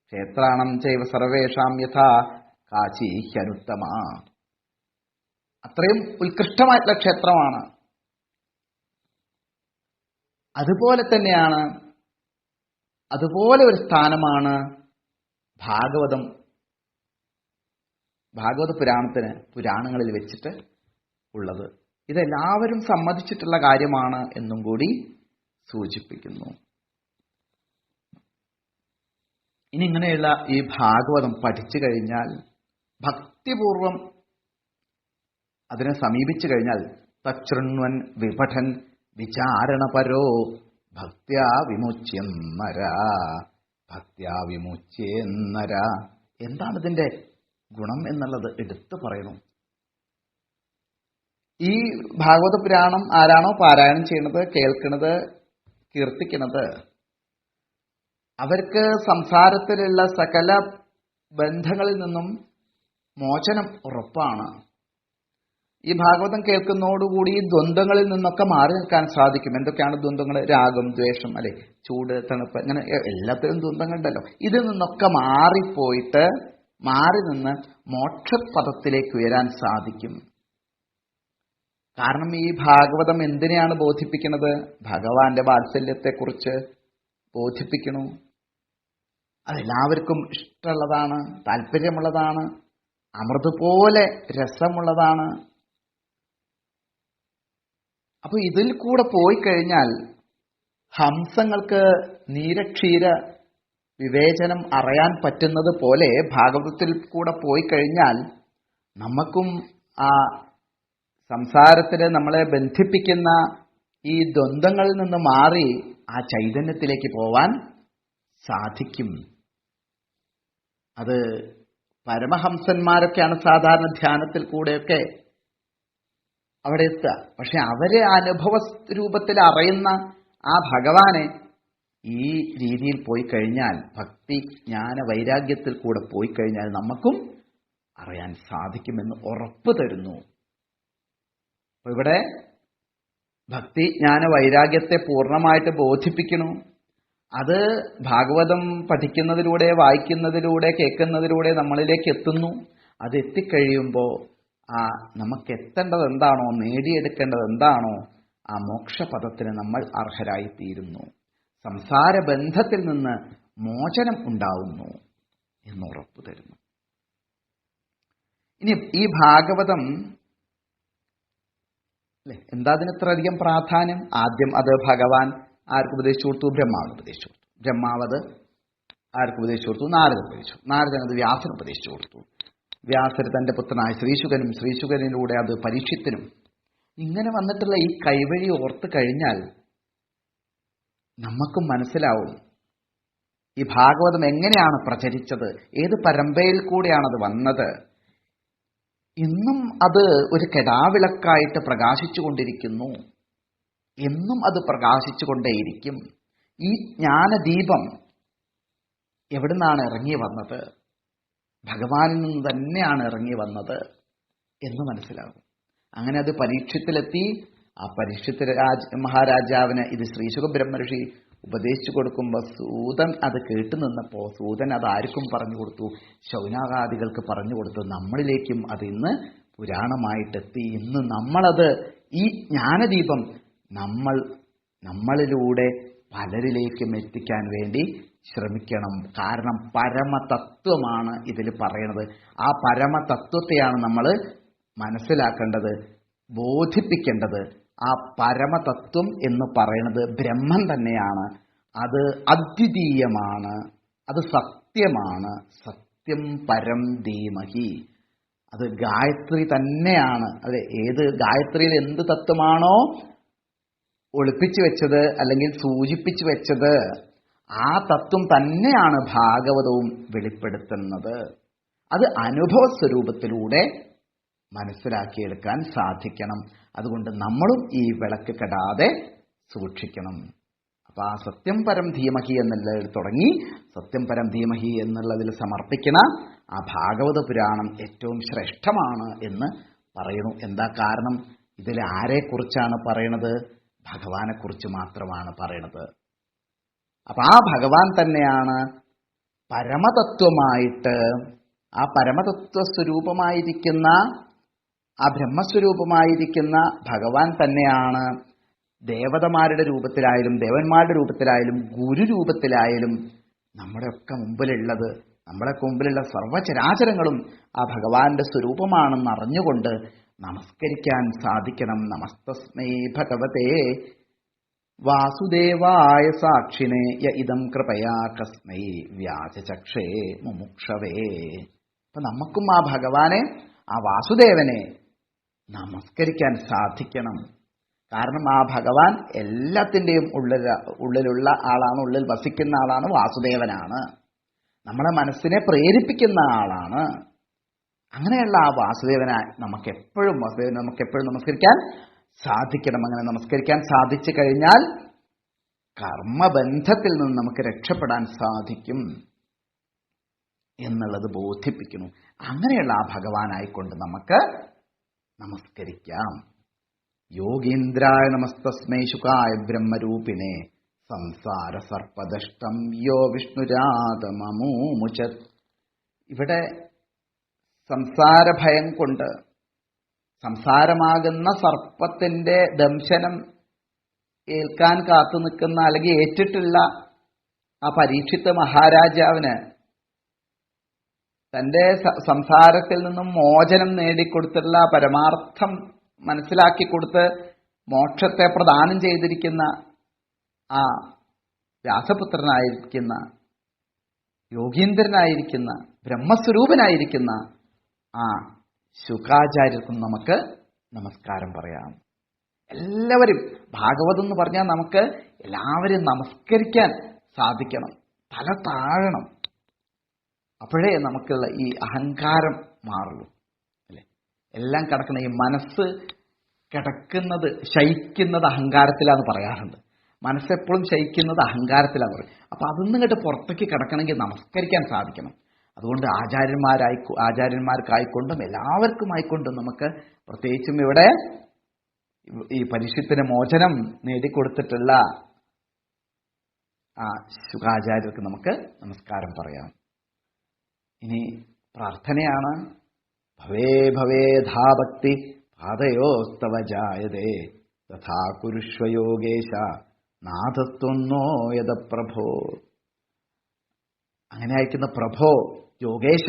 ക്ഷേത്രാണം ചൈവ സർവേഷാം യഥാ കാശി ഹ്യനുത്തമ. അത്രയും ഉത്കൃഷ്ടമായിട്ടുള്ള ക്ഷേത്രമാണ്. അതുപോലെ തന്നെയാണ്, അതുപോലെ ഒരു സ്ഥാനമാണ് ഭാഗവത പുരാണത്തിന് പുരാണങ്ങളിൽ വെച്ചിട്ട് ഉള്ളത്. ഇതെല്ലാവരും സമ്മതിച്ചിട്ടുള്ള കാര്യമാണ് എന്നും കൂടി സൂചിപ്പിക്കുന്നു. ഇനി ഇങ്ങനെയുള്ള ഈ ഭാഗവതം പഠിച്ചു കഴിഞ്ഞാൽ, ഭക്തിപൂർവം അതിനെ സമീപിച്ചു കഴിഞ്ഞാൽ, തച്ഛൃണ്വൻ വിപഠൻ വിചാരണപരോ ഭക്ത്യാ വിമുച്യേന്നര. എന്താണ് ഇതിന്റെ ഗുണം എന്നുള്ളത് എടുത്തു പറയണം. ഈ ഭാഗവത പുരാണം ആരാണോ പാരായണം ചെയ്യുന്നത്, കേൾക്കുന്നത്, കീർത്തിക്കുന്നത്, അവർക്ക് സംസാരത്തിലുള്ള സകല ബന്ധങ്ങളിൽ നിന്നും മോചനം ഉറപ്പാണ്. ഈ ഭാഗവതം കേൾക്കുന്നതോടുകൂടി ദ്വന്ദ്ങ്ങളിൽ നിന്നൊക്കെ മാറി നിൽക്കാൻ സാധിക്കും. എന്തൊക്കെയാണ് ദ്വന്ദ്ങ്ങൾ? രാഗം, ദ്വേഷം, അല്ലെ, ചൂട്, തണുപ്പ്, അങ്ങനെ എല്ലാത്തിലും ദ്വന്ദ്ങ്ങളുണ്ടല്ലോ. ഇതിൽ നിന്നൊക്കെ മാറി നിന്ന് മോക്ഷപദത്തിലേക്ക് ഉയരാൻ സാധിക്കും. കാരണം ഈ ഭാഗവതം എന്തിനെയാണ് ബോധിപ്പിക്കുന്നത്? ഭഗവാന്റെ വാത്സല്യത്തെക്കുറിച്ച് ബോധിപ്പിക്കണു. അതെല്ലാവർക്കും ഇഷ്ടമുള്ളതാണ്, താല്പര്യമുള്ളതാണ്, അമൃത് പോലെ രസമുള്ളതാണ്. അപ്പൊ ഇതിൽ കൂടെ പോയി കഴിഞ്ഞാൽ ഹംസങ്ങൾക്ക് നീരക്ഷീര വിവേചനം അറിയാൻ പറ്റുന്നത് പോലെ ഭാഗവതത്തിൽ കൂടെ പോയി കഴിഞ്ഞാൽ നമുക്കും ആ സംസാരത്തിൽ നമ്മളെ ബന്ധിപ്പിക്കുന്ന ഈ ദ്വന്ദ്ങ്ങളിൽ നിന്ന് മാറി ആ ചൈതന്യത്തിലേക്ക് പോവാൻ സാധിക്കും. അത് പരമഹംസന്മാരൊക്കെയാണ് സാധാരണ ധ്യാനത്തിൽ കൂടെയൊക്കെ അവിടെ എത്തുക. പക്ഷെ അവരെ അനുഭവ രൂപത്തിൽ അറിയുന്ന ആ ഭഗവാനെ ഈ രീതിയിൽ പോയി കഴിഞ്ഞാൽ, ഭക്തി ജ്ഞാന വൈരാഗ്യത്തിൽ കൂടെ പോയി കഴിഞ്ഞാൽ നമുക്കും അറിയാൻ സാധിക്കുമെന്ന് ഉറപ്പ് തരുന്നു. ഇവിടെ ഭക്തി ജ്ഞാന വൈരാഗ്യത്തെ പൂർണ്ണമായിട്ട് ബോധിപ്പിക്കണു. അത് ഭാഗവതം പഠിക്കുന്നതിലൂടെ, വായിക്കുന്നതിലൂടെ, കേൾക്കുന്നതിലൂടെ നമ്മളിലേക്ക് എത്തുന്നു. അത് എത്തിക്കഴിയുമ്പോൾ നമുക്ക് എത്തേണ്ടത് എന്താണോ, നേടിയെടുക്കേണ്ടത് എന്താണോ, ആ മോക്ഷപദത്തിന് നമ്മൾ അർഹരായിത്തീരുന്നു. സംസാര ബന്ധത്തിൽ നിന്ന് മോചനം ഉണ്ടാവുന്നു എന്ന് ഉറപ്പു തരുന്നു. ഇനി ഈ ഭാഗവതം അല്ലെ, എന്താ അതിന് ഇത്ര അധികം പ്രാധാന്യം? ആദ്യം അത് ഭഗവാൻ ആർക്ക് ഉപദേശിച്ചു കൊടുത്തു? ബ്രഹ്മാവിന് ഉപദേശിച്ചു കൊടുത്തു. ബ്രഹ്മാവ് അത് ആർക്ക് ഉപദേശിച്ചു കൊടുത്തു? നാരദന് ഉപദേശിച്ചു. നാരദൻ അത് വ്യാസന് ഉപദേശിച്ചു കൊടുത്തു. വ്യാസർ തന്റെ പുത്രനായ ശ്രീശുകനും, ശ്രീശുകനിലൂടെ അത് പരീക്ഷിത്തിനും. ഇങ്ങനെ വന്നിട്ടുള്ള ഈ കൈവഴി ഓർത്ത് കഴിഞ്ഞാൽ നമുക്കും മനസ്സിലാവും ഈ ഭാഗവതം എങ്ങനെയാണ് പ്രചരിച്ചത്, ഏത് പരമ്പരയിൽ കൂടെയാണത് വന്നത്. ഇന്നും അത് ഒരു കെടാവിളക്കായിട്ട് പ്രകാശിച്ചുകൊണ്ടിരിക്കുന്നു. എന്നും അത് പ്രകാശിച്ചുകൊണ്ടേയിരിക്കും. ഈ ജ്ഞാനദീപം എവിടുന്നാണ് ഇറങ്ങി വന്നത്? ഭഗവാനിൽ നിന്ന് തന്നെയാണ് ഇറങ്ങി വന്നത് എന്ന് മനസ്സിലാകും. അങ്ങനെ അത് പരീക്ഷത്തിലെത്തി. ആ പരീക്ഷത്ത് മഹാരാജാവിന് ഇത് ശ്രീശുക ബ്രഹ്മർഷി ഉപദേശിച്ചു കൊടുക്കുമ്പോൾ സൂതൻ അത് കേട്ടു നിന്നപ്പോൾ സൂതൻ അത് ആർക്കും പറഞ്ഞു കൊടുത്തു? ശൗനകാദികൾക്ക് പറഞ്ഞു കൊടുത്തു. നമ്മളിലേക്കും അത് ഇന്ന് പുരാണമായിട്ടെത്തി. ഇന്ന് നമ്മളത്, ഈ ജ്ഞാനദീപം നമ്മളിലൂടെ പലരിലേക്കും എത്തിക്കാൻ വേണ്ടി ശ്രമിക്കണം. കാരണം പരമതത്വമാണ് ഇതിൽ പറയണത്. ആ പരമതത്വത്തെയാണ് നമ്മൾ മനസ്സിലാക്കേണ്ടത്, ബോധിപ്പിക്കേണ്ടത്. ആ പരമതത്വം എന്ന് പറയുന്നത് ബ്രഹ്മം തന്നെയാണ്. അത് അദ്വിതീയമാണ്, അത് സത്യമാണ്. സത്യം പരം ധീമഹി, അത് ഗായത്രി തന്നെയാണ്. അതെ, ഏത് ഗായത്രിയിൽ എന്ത് തത്വമാണോ ഒളിപ്പിച്ചു വെച്ചത് അല്ലെങ്കിൽ സൂചിപ്പിച്ചു വെച്ചത്, ആ തത്വം തന്നെയാണ് ഭാഗവതവും വെളിപ്പെടുത്തുന്നത്. അത് അനുഭവ സ്വരൂപത്തിലൂടെ മനസ്സിലാക്കിയെടുക്കാൻ സാധിക്കണം. അതുകൊണ്ട് നമ്മളും ഈ വിളക്ക് കെടാതെ സൂക്ഷിക്കണം. അപ്പൊ ആ സത്യം പരം ധീമഹി എന്നുള്ളതിൽ തുടങ്ങി സത്യം പരം ധീമഹി എന്നുള്ളതിൽ സമർപ്പിക്കുന്ന ആ ഭാഗവത പുരാണം ഏറ്റവും ശ്രേഷ്ഠമാണ് എന്ന് പറയുന്നു. എന്താ കാരണം? ഇതിൽ ആരെക്കുറിച്ചാണ് പറയണത്? ഭഗവാനെക്കുറിച്ച് മാത്രമാണ് പറയണത്. അപ്പൊ ആ ഭഗവാൻ തന്നെയാണ് പരമതത്വമായിട്ട്, ആ പരമതത്വ സ്വരൂപമായിരിക്കുന്ന, ആ ബ്രഹ്മസ്വരൂപമായിരിക്കുന്ന ഭഗവാൻ തന്നെയാണ് ദേവതമാരുടെ രൂപത്തിലായാലും ദേവന്മാരുടെ രൂപത്തിലായാലും ഗുരു രൂപത്തിലായാലും നമ്മുടെയൊക്കെ മുമ്പിലുള്ളത്. നമ്മളൊക്കെ മുമ്പിലുള്ള സർവചരാചരങ്ങളും ആ ഭഗവാന്റെ സ്വരൂപമാണെന്ന് അറിഞ്ഞുകൊണ്ട് നമസ്കരിക്കാൻ സാധിക്കണം. നമസ്തസ്മൈ ഭഗവതേ വാസുദേവായ സാക്ഷിണേ യ ഇദം കൃപയാ കസ്മൈ വ്യാജചക്ഷേ മുമുക്ഷവേ. അപ്പൊ നമുക്കും ആ ഭഗവാനെ, ആ വാസുദേവനെ നമസ്കരിക്കാൻ സാധിക്കണം. കാരണം ആ ഭഗവാൻ എല്ലാത്തിൻ്റെയും ഉള്ളിലുള്ള ആളാണ്, ഉള്ളിൽ വസിക്കുന്ന ആളാണ്, വാസുദേവനാണ്. നമ്മളെ മനസ്സിനെ പ്രേരിപ്പിക്കുന്ന ആളാണ്. അങ്ങനെയുള്ള ആ വാസുദേവനെ നമുക്കെപ്പോഴും നമസ്കരിക്കാൻ സാധിക്കണം. അങ്ങനെ നമസ്കരിക്കാൻ സാധിച്ചു കഴിഞ്ഞാൽ കർമ്മബന്ധത്തിൽ നിന്ന് നമുക്ക് രക്ഷപ്പെടാൻ സാധിക്കും എന്നുള്ളത് ബോധിപ്പിക്കുന്നു. അങ്ങനെയുള്ള ആ ഭഗവാനായിക്കൊണ്ട് നമുക്ക് നമസ്കരിക്കാം. യോഗീന്ദ്രായ നമസ്തസ്മൈ ശുകായ ബ്രഹ്മരൂപിണേ സംസാര സർപ്പദഷ്ടം യോ വിഷ്ണുരാതമൂമുചത്. ഇവിടെ സംസാരഭയം കൊണ്ട്, സംസാരമാകുന്ന സർപ്പത്തിന്റെ ദംശനം ഏൽക്കാൻ കാത്തു നിൽക്കുന്ന അല്ലെങ്കിൽ ഏറ്റിട്ടുള്ള ആ പരീക്ഷിത്ത മഹാരാജാവിന് തന്റെ സംസാരത്തിൽ നിന്നും മോചനം നേടിക്കൊടുത്തുള്ള പരമാർത്ഥം മനസ്സിലാക്കി കൊടുത്ത് മോക്ഷത്തെ പ്രദാനം ചെയ്തിരിക്കുന്ന ആ വ്യാസപുത്രനായിരിക്കുന്ന, യോഗീന്ദ്രനായിരിക്കുന്ന, ബ്രഹ്മസ്വരൂപനായിരിക്കുന്ന ആ ശുകാചാര്യർക്കും നമുക്ക് നമസ്കാരം പറയാം. എല്ലാവരും, ഭാഗവതം എന്ന് പറഞ്ഞാൽ നമുക്ക് എല്ലാവരും നമസ്കരിക്കാൻ സാധിക്കണം, തല താഴണം. അപ്പോഴേ നമുക്കുള്ള ഈ അഹങ്കാരം മാറുള്ളൂ. അല്ലെ, എല്ലാം കിടക്കുന്ന ഈ മനസ്സ് കിടക്കുന്നത്, ശയിക്കുന്നത് അഹങ്കാരത്തിലാന്ന് പറയാറുണ്ട്. മനസ്സെപ്പോഴും ശയിക്കുന്നത് അഹങ്കാരത്തിലാന്ന് പറയും. അപ്പൊ അതൊന്നും കേട്ട് പുറത്തേക്ക് കിടക്കണമെങ്കിൽ നമസ്കരിക്കാൻ സാധിക്കണം. അതുകൊണ്ട് ആചാര്യന്മാർക്കായിക്കൊണ്ടും എല്ലാവർക്കുമായിക്കൊണ്ടും നമുക്ക്, പ്രത്യേകിച്ചും ഇവിടെ ഈ പരീക്ഷത്തിന് മോചനം നേടിക്കൊടുത്തിട്ടുള്ള ആ ശുകാചാര്യർക്ക് നമുക്ക് നമസ്കാരം പറയാം. ഇനി പ്രാർത്ഥനയാണ്. ഭവേ ഭവേധാ ഭക്തി പാദയോസ്തവ ജായതേ തഥാ കുരുഷ്വ യോഗേശ നാഥത്വന്നോ യദ പ്രഭോ. അങ്ങനെ അയക്കുന്ന പ്രഭോ, യോഗേശ,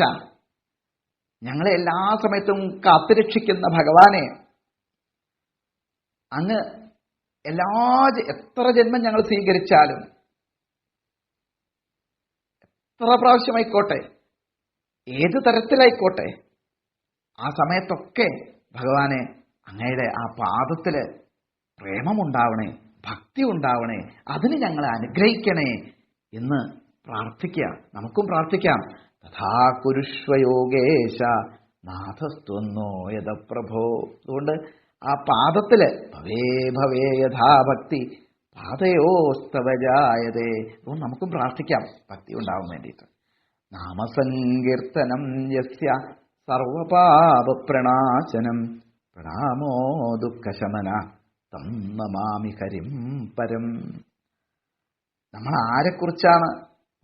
ഞങ്ങളെ എല്ലാ സമയത്തും കാത്തുരക്ഷിക്കുന്ന ഭഗവാനെ, അങ്ങ് എത്ര ജന്മം ഞങ്ങൾ സ്വീകരിച്ചാലും, എത്ര പ്രാവശ്യമായിക്കോട്ടെ, ഏത് തരത്തിലായിക്കോട്ടെ, ആ സമയത്തൊക്കെ ഭഗവാനെ അങ്ങയുടെ ആ പാദത്തില് പ്രേമമുണ്ടാവണേ, ഭക്തി ഉണ്ടാവണേ, അതിന് ഞങ്ങളെ അനുഗ്രഹിക്കണേ എന്ന് പ്രാർത്ഥിക്കുക. നമുക്കും പ്രാർത്ഥിക്കാം. തഥാ കുരുഷ്വ യോഗേശ നാഥസ്ത്വന്നോ യദ പ്രഭോ. അതുകൊണ്ട് ആ പാദത്തില് ഭവേ ഭവേ യഥാ ഭക്തി പാദയോസ്തവ ജായതേ. അതുകൊണ്ട് നമുക്കും പ്രാർത്ഥിക്കാം ഭക്തി ഉണ്ടാവാൻ വേണ്ടിയിട്ട്. നാമസങ്കീർത്തനം യസ്യ സർവപാപ പ്രണാശനം പ്രണാമോ ദുഃഖശമന തം നമാമി ഹരിം പരം. നമ്മൾ ആരെക്കുറിച്ചാണ്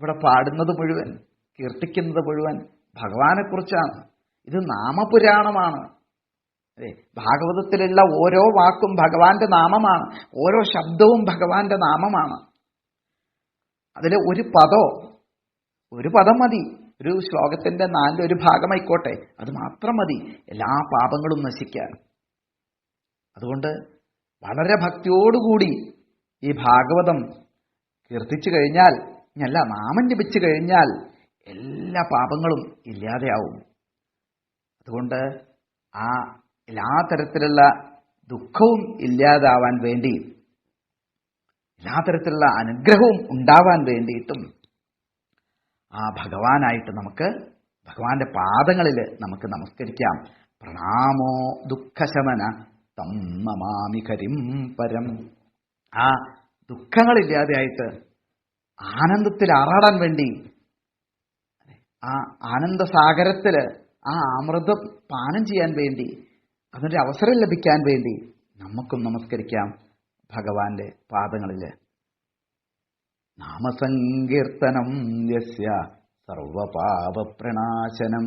ഇവിടെ പാടുന്നത് മുഴുവൻ, കീർത്തിക്കുന്നത് മുഴുവൻ? ഭഗവാനെക്കുറിച്ചാണ്. ഇത് നാമപുരാണമാണ്. അതെ, ഭാഗവതത്തിലുള്ള ഓരോ വാക്കും ഭഗവാന്റെ നാമമാണ്, ഓരോ ശബ്ദവും ഭഗവാന്റെ നാമമാണ്. അതിൽ ഒരു പദം മതി, ഒരു ശ്ലോകത്തിന്റെ 4 ഭാഗമായിക്കോട്ടെ, അത് മാത്രം മതി എല്ലാ പാപങ്ങളും നശിക്കാൻ. അതുകൊണ്ട് വളരെ ഭക്തിയോടുകൂടി ഈ ഭാഗവതം കീർത്തിച്ചു കഴിഞ്ഞാൽ, നാമം ജപിച്ചു കഴിഞ്ഞാൽ എല്ലാ പാപങ്ങളും ഇല്ലാതെയാവും. അതുകൊണ്ട് ആ എല്ലാ തരത്തിലുള്ള ദുഃഖവും ഇല്ലാതാവാൻ വേണ്ടി, എല്ലാ തരത്തിലുള്ള അനുഗ്രഹവും ഉണ്ടാവാൻ വേണ്ടിയിട്ടും ആ ഭഗവാനായിട്ട് നമുക്ക് ഭഗവാന്റെ പാദങ്ങളിൽ നമുക്ക് നമസ്കരിക്കാം. പ്രണാമോ ദുഃഖശമന തം നമാമി ഹരിം പരം. ആ ദുഃഖങ്ങളില്ലാതെയായിട്ട് ആനന്ദത്തിൽ ആറാടാൻ വേണ്ടി, ആ ആനന്ദസാഗരത്തിൽ ആ അമൃതം പാനം ചെയ്യാൻ വേണ്ടി, അതിനൊരു അവസരം ലഭിക്കാൻ വേണ്ടി നമുക്കും നമസ്കരിക്കാം ഭഗവാന്റെ പാദങ്ങളിൽ. നാമസങ്കീർത്തനം യസ്യ സർവപാപപ്രണാശനം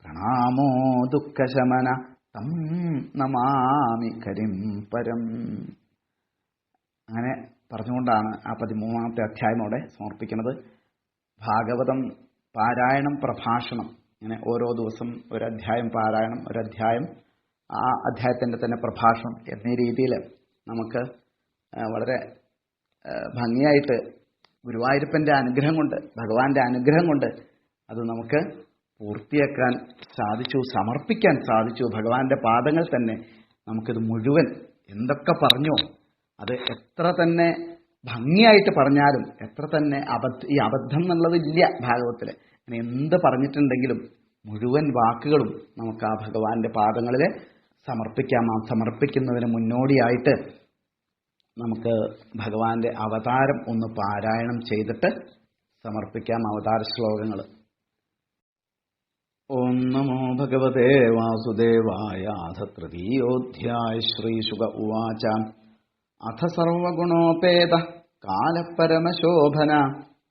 പ്രണാമോ ദുഃഖശമന തം നമാമി ഹരിം പരം. അങ്ങനെ പറഞ്ഞുകൊണ്ടാണ് ആ 13ാമത്തെ അധ്യായം അവിടെ സമർപ്പിക്കുന്നത്. ഭാഗവതം പാരായണം, പ്രഭാഷണം, ഇങ്ങനെ ഓരോ ദിവസം ഒരധ്യായം പാരായണം, ഒരധ്യായം ആ അധ്യായത്തിൻ്റെ തന്നെ പ്രഭാഷണം എന്നീ രീതിയിൽ നമുക്ക് വളരെ ഭംഗിയായിട്ട് ഗുരുവായൂരപ്പൻ്റെ അനുഗ്രഹം കൊണ്ട്, ഭഗവാന്റെ അനുഗ്രഹം കൊണ്ട് അത് നമുക്ക് പൂർത്തിയാക്കാൻ സാധിച്ചു, സമർപ്പിക്കാൻ സാധിച്ചു. ഭഗവാന്റെ പാദങ്ങൾ തന്നെ നമുക്കിത് മുഴുവൻ എന്തൊക്കെ പറഞ്ഞോ അത് എത്ര തന്നെ ഭംഗിയായിട്ട് പറഞ്ഞാലും, എത്ര തന്നെ ഈ അബദ്ധം എന്നുള്ളതില്ല ഭാഗവത്തിൽ. അങ്ങനെ എന്ത് പറഞ്ഞിട്ടുണ്ടെങ്കിലും മുഴുവൻ വാക്കുകളും നമുക്ക് ആ ഭഗവാന്റെ പാദങ്ങളിൽ സമർപ്പിക്കാം. ആ സമർപ്പിക്കുന്നതിന് മുന്നോടിയായിട്ട് നമുക്ക് ഭഗവാന്റെ അവതാരം ഒന്ന് പാരായണം ചെയ്തിട്ട് സമർപ്പിക്കാം അവതാര ശ്ലോകങ്ങൾ. ഓം നമോ ഭഗവതേ വാസുദേവായ. അഥ തൃതീയോധ്യായ. ശ്രീശുക ഉവാച. അഥ സർവഗുണോപേത കാലപരമശോഭന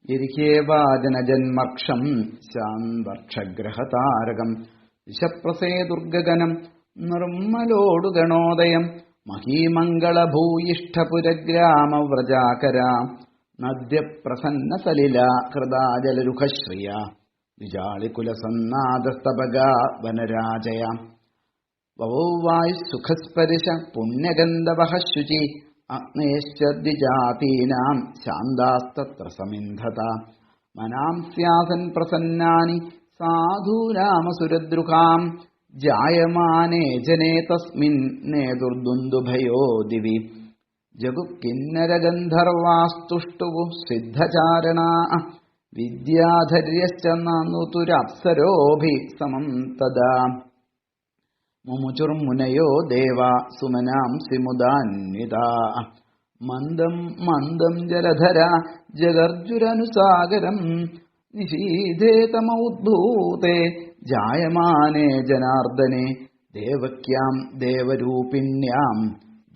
യരിഹേവാജനജന്മക്ഷം ശാന്തർക്ഷഗ്രഹതാരകം ദിശപ്രസേദുർഗഗനം നിർമ്മലോടുഗണോദയം മഹീമംഗളഭൂയിഷ്ഠപുരഗ്രാമവ്രജാകര നദ്യപ്രസന്നസലില ഹൃദാജലരുഖശ്രിയ വിജാളികുലസന്നാദസ്തപഗ വനരാജയ വവൗവായുസുഖസ്പരിശ പുണ്യഗന്ധവഃ ശുചി അഗ്നേശ്ചദ്വിജാതീനാം ശാന്താസ്തത്ര സമിന്ധത മനാംസ്യാസൻ പ്രസന്നാനി സാധൂനാമസുരദ്രുഹാം ജായമാനേ ജനേ തസ്മിൻ നേതുർദുന്ദുഭയോ ദിവി ജഗുക്കിന്നരഗന്ധർവാസ്തുഷ്ടുവു സിദ്ധചാരണാ വിദ്യാധര്യശ്ച നാനുതുരപ്സരോഭി സമം തദാ മുമുചുർമുനയോ ദേവാ സുമനാംസി മുദാന്വിതാ മന്ദം മന്ദം ജലധര ജഗർജുരനുസാഗരം നിശീധേതമൗദ്ഭൂതേ ജായമാനേ ജനാർദ്ദനെ ദേവക്യാം ദേവരൂപിണ്യാം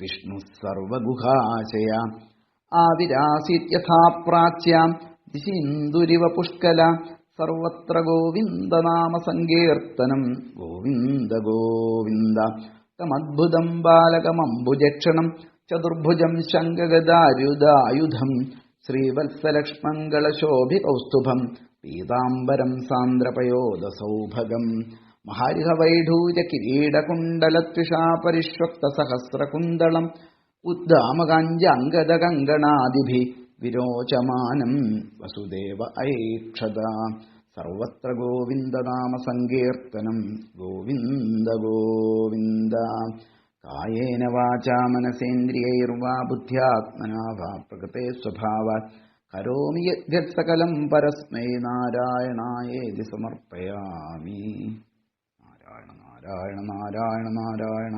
വിഷ്ണു സർവഗുഹാശയ ആവിരാസീത്യഥാ പ്രാച്യാം ദിശീന്ദുരിവ പുഷ്കല സർവത്ര ഗോവിന്ദനാമ സങ്കീർത്തനം ഗോവിന്ദ ഗോവിന്ദ. തമദ്ഭുതം ബാലകമംബുജക്ഷണം ചതുർഭുജം ശംഖഗദാരുദായുധം ശ്രീവത്സലക്ഷ്മംഗളശോഭികൗസ്തുഭം പീതാംബരം സാന്ദ്രപയോദസൗഭഗം മഹാരിഹവൈഢൂര്യകിരീടകുണ്ടലത്വിഷാ പരിഷ്വക്തസഹസ്രകുണ്ടളം ഉദ്ദാമകാഞ്ജാംഗദകങ്കണാദിഭിः വിരോചമാനം വസുദേവ ഐക്ഷത. സർവത്ര ഗോവിന്ദനാമ സങ്കീർത്തനം ഗോവിന്ദ ഗോവിന്ദ. കായേന വാചാ മനസേന്ദ്രിയൈർവാ ബുദ്ധ്യാത്മനാ വാ പ്രകൃതേ സ്വഭാവാത് കരോമി യദ്യത് സകലം പരസ്മൈ നാരായണായേതി സമർപ്പയാമി. നാരായണ നാരായണ നാരായണ നാരായണ.